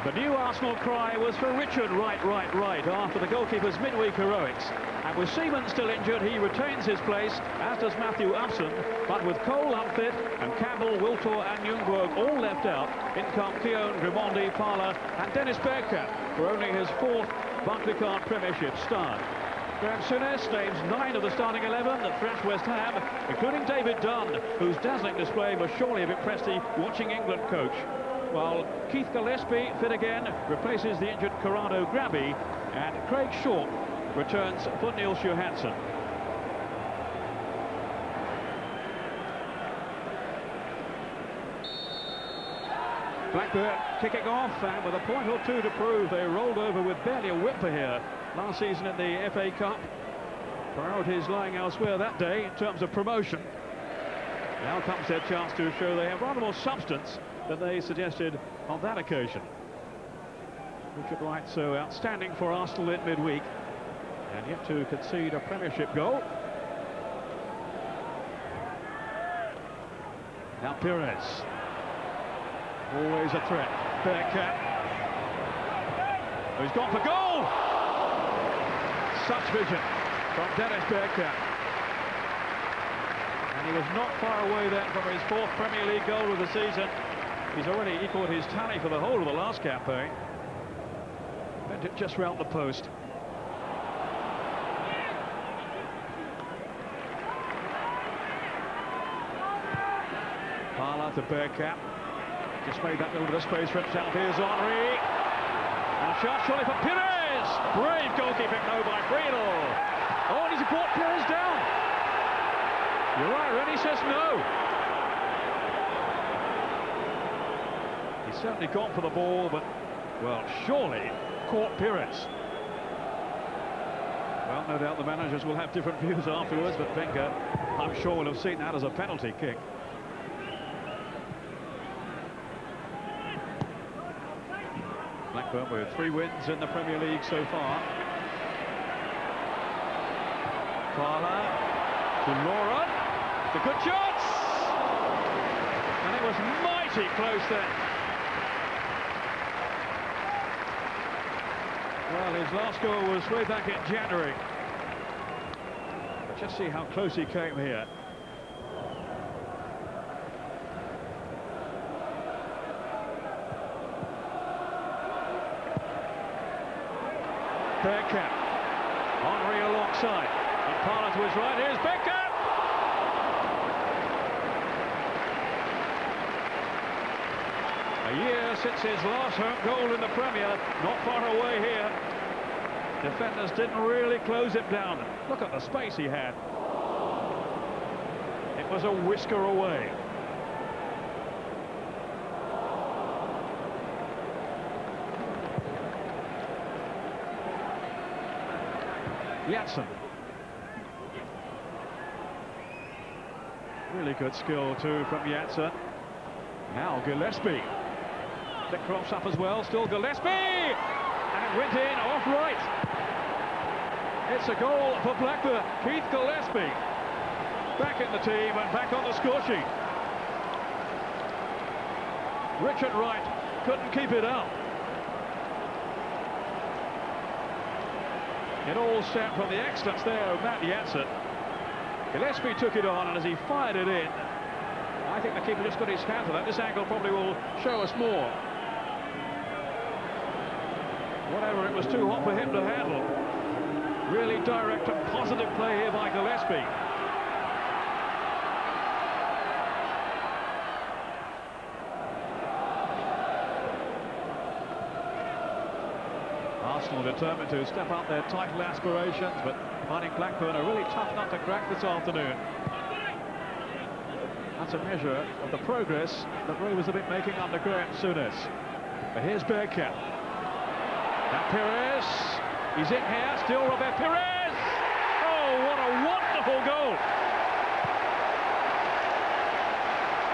The new Arsenal cry was for Richard right after the goalkeeper's midweek heroics. And with Seaman still injured, he retains his place, as does Matthew Upson. But with Cole unfit and Campbell, Wiltor and Ljungberg all left out, in come Keown, Grimondi, Parler and Dennis Bergkamp for only his fourth Barclaycard Premiership start. Graham Souness names 9 of the starting 11 that thrashed West Ham, including David Dunn, whose dazzling display must surely have impressed the watching England coach. While Keith Gillespie, fit again, replaces the injured Corrado Grabby, and Craig Short returns for Niels Johansson. Blackburn kicking off, and with a point or two to prove, they rolled over with barely a whimper here last season in the FA Cup. Priorities lying elsewhere that day in terms of promotion. Now comes their chance to show they have rather more substance than they suggested on that occasion. Richard Wright so outstanding for Arsenal in midweek, and yet to concede a Premiership goal. Now Pires. Always a threat. Bergkamp. Oh, he's gone for goal! Such vision from Dennis Bergkamp. And he was not far away then from his 4th Premier League goal of the season. He's already equalled his tally for the whole of the last campaign. Bent it just round the post. Parler to Bergkamp. Just made that little bit of space for himself. Here's Henry. And a shot surely for Pires. Brave goalkeeping though by Friedel. Oh, and he's brought Pires down. You're right, Rennie says no. He's certainly gone for the ball, but, well, surely caught Pires. Well, no doubt the managers will have different views afterwards, but Wenger, I'm sure, will have seen that as a penalty kick. Blackburn with 3 wins in the Premier League so far. Parler to Lauren. It's a good chance! And it was mighty close then. Well, his last goal was way back in January. But just see how close he came here. Bergkamp. Henry alongside. And Parler to his right. Here's Bergkamp! A year since his last home goal in the Premier. Not far away here. Defenders didn't really close him down. Look at the space he had. It was a whisker away. Yatson. Really good skill too from Yatson. Now Gillespie. The cross up as well, still Gillespie! And it went in off right. It's a goal for Blackburn. Keith Gillespie back in the team and back on the score sheet. Richard Wright couldn't keep it up. It all stemmed from the excellence there of Matt Yatson. Gillespie took it on, and as he fired it in, I think the keeper just got his hand to that. This angle probably will show us more. Whatever, it was too hot for him to handle. Really direct and positive play here by Gillespie. Arsenal determined to step up their title aspirations, but finding Blackburn a really tough nut to crack this afternoon. That's a measure of the progress that Rovers have been making under Graham Souness. But here's Bergkamp. Now Pires, he's in here, still Robert Pires! Oh, what a wonderful goal!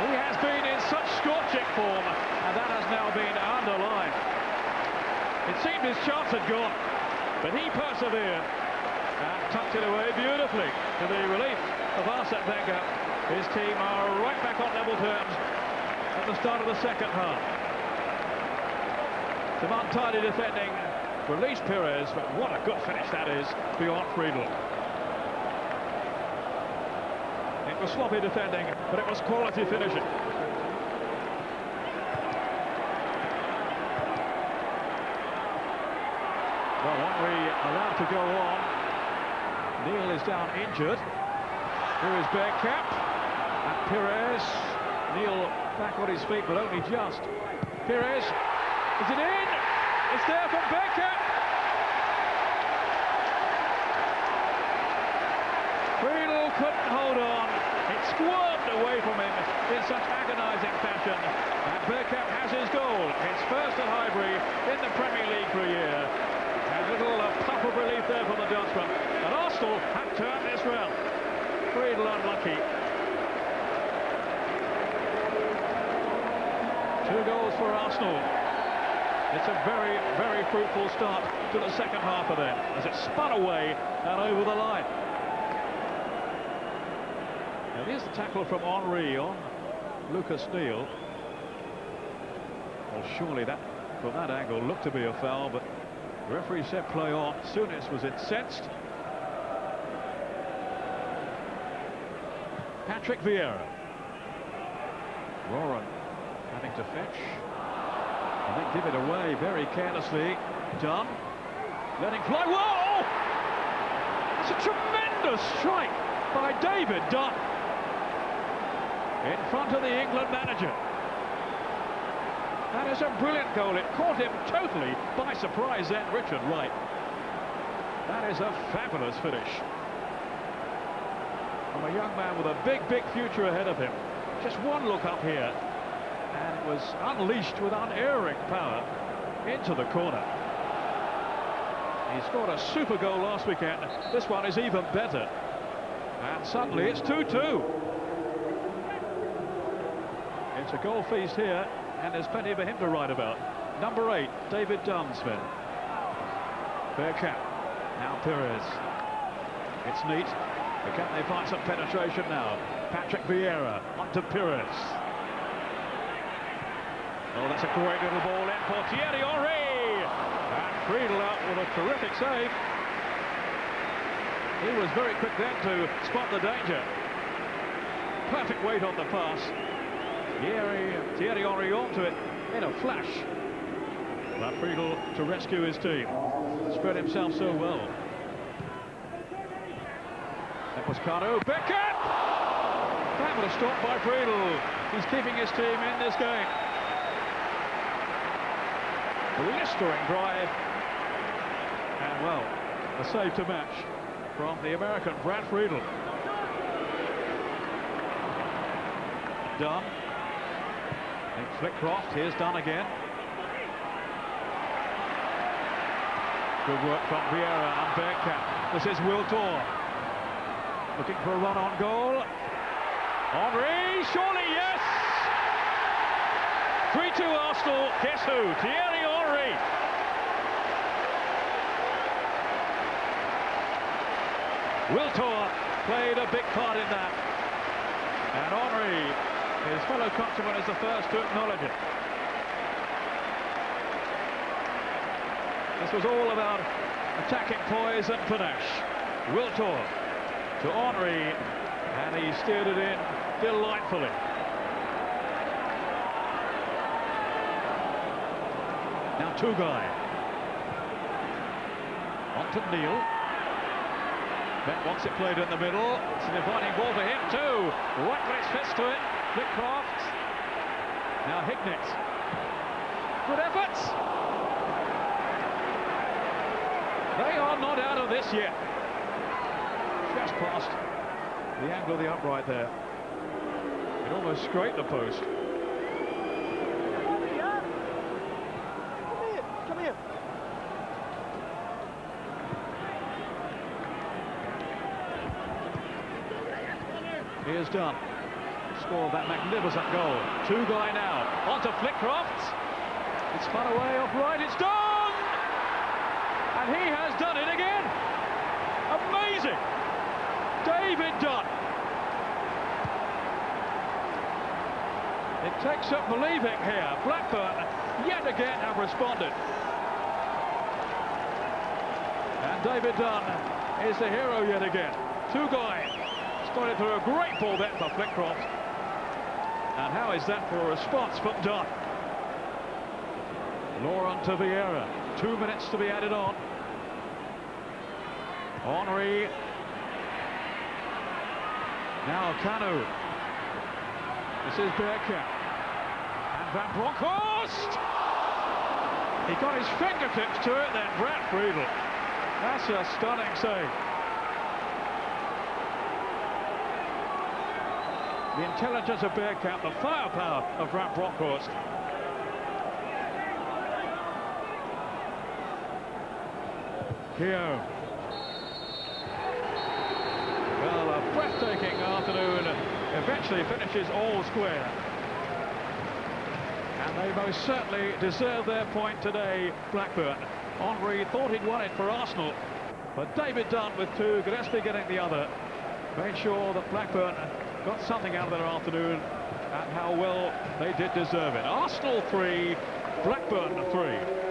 He has been in such scorching form, and that has now been underlined. It seemed his chance had gone, but he persevered and tucked it away beautifully to the relief of Arsene Wenger. His team are right back on level terms at the start of the second half. Some untidy defending, released Perez, but what a good finish that is beyond Friedel. It was sloppy defending, but it was quality finishing. Well, Henry allowed to go on. Neil is down injured. Here is Bergkamp and Perez. Neil back on his feet, but only just. Perez, is it in? It's there from Bergkamp. Friedel couldn't hold on. It squirmed away from him in such agonising fashion. And Bergkamp has his goal. His first at Highbury in the Premier League for a year. A little puff of relief there from the Dutchman. And Arsenal have turned this round. Friedel unlucky. 2 goals for Arsenal. It's a very, very fruitful start to the second half of them as it spun away and over the line. Now here's the tackle from Henry on Lucas Neil. Well, surely that, from that angle, looked to be a foul, but the referee said play on. Souness was incensed. Patrick Vieira. Warren having to fetch. And then give it away very carelessly. Dunn. Letting fly. Whoa! That's a tremendous strike by David Dunn. In front of the England manager. That is a brilliant goal. It caught him totally by surprise then, Richard Wright. That is a fabulous finish. From a young man with a big, big future ahead of him. Just one look up here. And it was unleashed with unerring power into the corner. He scored a super goal last weekend. This one is even better. And suddenly it's 2-2. It's a goal feast here. And there's plenty for him to write about. Number 8, David Dunsman. Bergkamp. Now Perez. It's neat. But can they find some penetration now? Patrick Vieira onto Perez. Oh, that's a great little ball in for Thierry Henry. And Friedel out with a terrific save. He was very quick then to spot the danger. Perfect weight on the pass. Thierry Henry onto it in a flash. But Friedel to rescue his team. Spread himself so well. That was Kanu. Bergkamp! Fabulous stop by Friedel. He's keeping his team in this game. Blistering drive. And well, a save to match from the American Brad Friedel. Dunn. Flickcroft, here's Dunn again. Good work from Vieira and Bergkamp. This is Wiltor. Looking for a run on goal. Henry, surely yes! 3-2 Arsenal, guess who? Thierry Henry. Wiltor played a big part in that. And Henry, his fellow countryman, is the first to acknowledge it. This was all about attacking poise and panache. Wiltor to Henry, and he steered it in delightfully. Now Tugai. On to Neil. Ben wants it played in the middle. It's an inviting ball for him too. Right with his fist to it. Flickcroft. Now Hignett. Good effort. They are not out of this yet. Just past the angle of the upright there. It almost scraped the post. Come here. Here's Dunn. Scored that magnificent goal. Tugai now. On to Flickcroft. It's spun away off right. It's done! And he has done it again. Amazing. David Dunn. It takes up believing here. Blackburn yet again have responded. And David Dunn is the hero yet again. Two guys started through a great ball there for Flitcroft. And how is that for a response from Dunn? Laurent to Vieira. 2 minutes to be added on. Henry. Now Canu. This is Bergkamp. And Van Bronckhorst! He got his fingertips to it then, Brad Friedel. That's a stunning save. The intelligence of Bergkamp, the firepower of Van Bronckhorst. Keogh. Well, a breathtaking afternoon eventually finishes all square. And they most certainly deserve their point today, Blackburn. Henry thought he'd won it for Arsenal, but David Dunn with two, Gillespie getting the other, made sure that Blackburn got something out of their afternoon, and how well they did deserve it. Arsenal 3, Blackburn 3.